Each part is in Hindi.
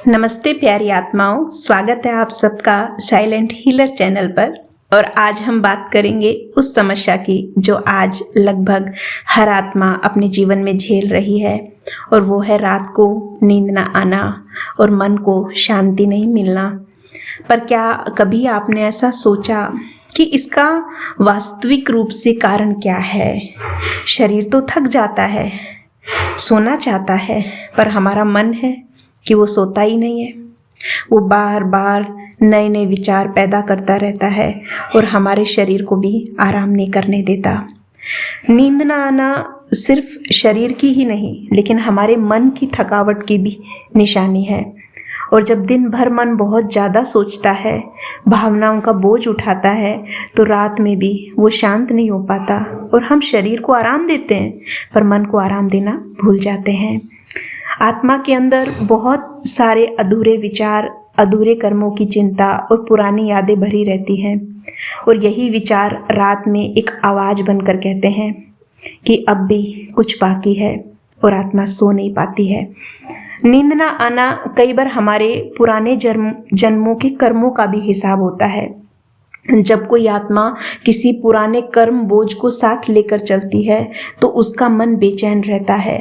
नमस्ते प्यारी आत्माओं, स्वागत है आप सबका साइलेंट हीलर चैनल पर। और आज हम बात करेंगे उस समस्या की जो आज लगभग हर आत्मा अपने जीवन में झेल रही है, और वो है रात को नींद ना आना और मन को शांति नहीं मिलना। पर क्या कभी आपने ऐसा सोचा कि इसका वास्तविक रूप से कारण क्या है? शरीर तो थक जाता है, सोना चाहता है, पर हमारा मन है कि वो सोता ही नहीं है। वो बार बार नए नए विचार पैदा करता रहता है और हमारे शरीर को भी आराम नहीं करने देता। नींद ना आना सिर्फ शरीर की ही नहीं, लेकिन हमारे मन की थकावट की भी निशानी है। और जब दिन भर मन बहुत ज़्यादा सोचता है, भावनाओं का बोझ उठाता है, तो रात में भी वो शांत नहीं हो पाता और हम शरीर को आराम देते हैं पर मन को आराम देना भूल जाते हैं। आत्मा के अंदर बहुत सारे अधूरे विचार, अधूरे कर्मों की चिंता और पुरानी यादें भरी रहती हैं, और यही विचार रात में एक आवाज़ बनकर कहते हैं कि अब भी कुछ बाकी है, और आत्मा सो नहीं पाती है। नींद ना आना कई बार हमारे पुराने जन्मों के कर्मों का भी हिसाब होता है। जब कोई आत्मा किसी पुराने कर्म बोझ को साथ लेकर चलती है तो उसका मन बेचैन रहता है।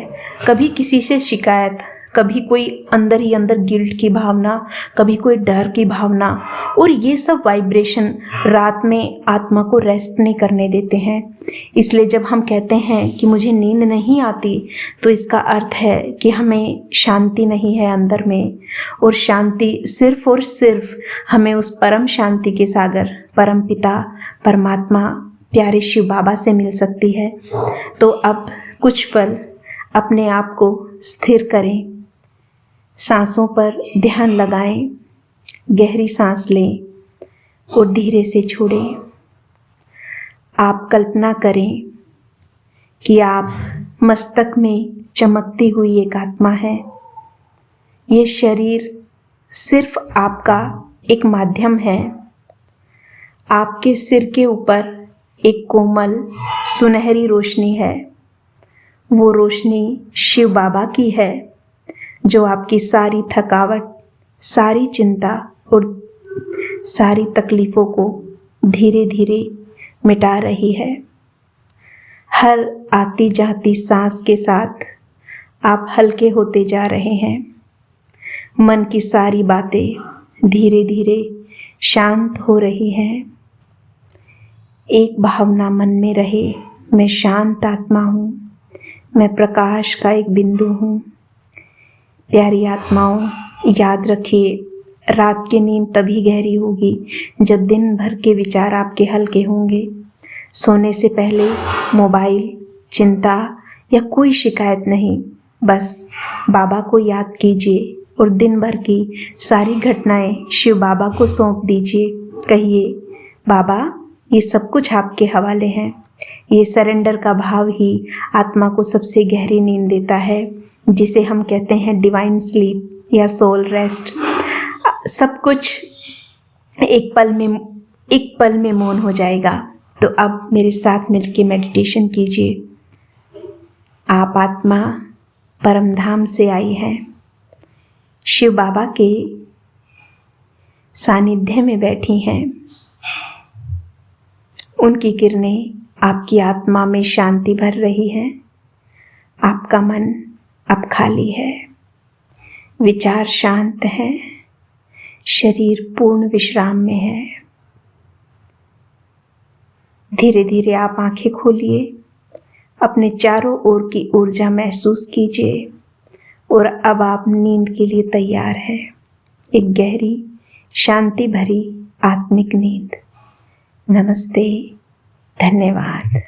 कभी किसी से शिकायत, कभी कोई अंदर ही अंदर गिल्ट की भावना, कभी कोई डर की भावना, और ये सब वाइब्रेशन रात में आत्मा को रेस्ट नहीं करने देते हैं। इसलिए जब हम कहते हैं कि मुझे नींद नहीं आती, तो इसका अर्थ है कि हमें शांति नहीं है अंदर में, और शांति सिर्फ और सिर्फ हमें उस परम शांति के सागर परम पिता परमात्मा प्यारे शिव बाबा से मिल सकती है। तो अब कुछ पल अपने आप को स्थिर करें, सांसों पर ध्यान लगाएं, गहरी सांस लें और धीरे से छोड़ें। आप कल्पना करें कि आप मस्तक में चमकती हुई एक आत्मा है। ये शरीर सिर्फ आपका एक माध्यम है। आपके सिर के ऊपर एक कोमल सुनहरी रोशनी है। वो रोशनी शिव बाबा की है, जो आपकी सारी थकावट, सारी चिंता और सारी तकलीफ़ों को धीरे धीरे मिटा रही है। हर आती जाती सांस के साथ आप हल्के होते जा रहे हैं। मन की सारी बातें धीरे धीरे शांत हो रही हैं। एक भावना मन में रहे, मैं शांत आत्मा हूँ, मैं प्रकाश का एक बिंदु हूँ। प्यारी आत्माओं, याद रखिए, रात की नींद तभी गहरी होगी जब दिन भर के विचार आपके हल्के होंगे। सोने से पहले मोबाइल, चिंता या कोई शिकायत नहीं, बस बाबा को याद कीजिए और दिन भर की सारी घटनाएं शिव बाबा को सौंप दीजिए। कहिए, बाबा ये सब कुछ आपके हवाले हैं। ये सरेंडर का भाव ही आत्मा को सबसे गहरी नींद देता है, जिसे हम कहते हैं डिवाइन स्लीप या सोल रेस्ट। सब कुछ एक पल में मौन हो जाएगा। तो अब मेरे साथ मिलके मेडिटेशन कीजिए। आप आत्मा परम धाम से आई हैं, शिव बाबा के सानिध्य में बैठी हैं। उनकी किरणें आपकी आत्मा में शांति भर रही है। आपका मन अब खाली है, विचार शांत हैं, शरीर पूर्ण विश्राम में है। धीरे धीरे आप आंखें खोलिए, अपने चारों ओर की ऊर्जा महसूस कीजिए, और अब आप नींद के लिए तैयार हैं। एक गहरी, शांति भरी आत्मिक नींद। नमस्ते, धन्यवाद।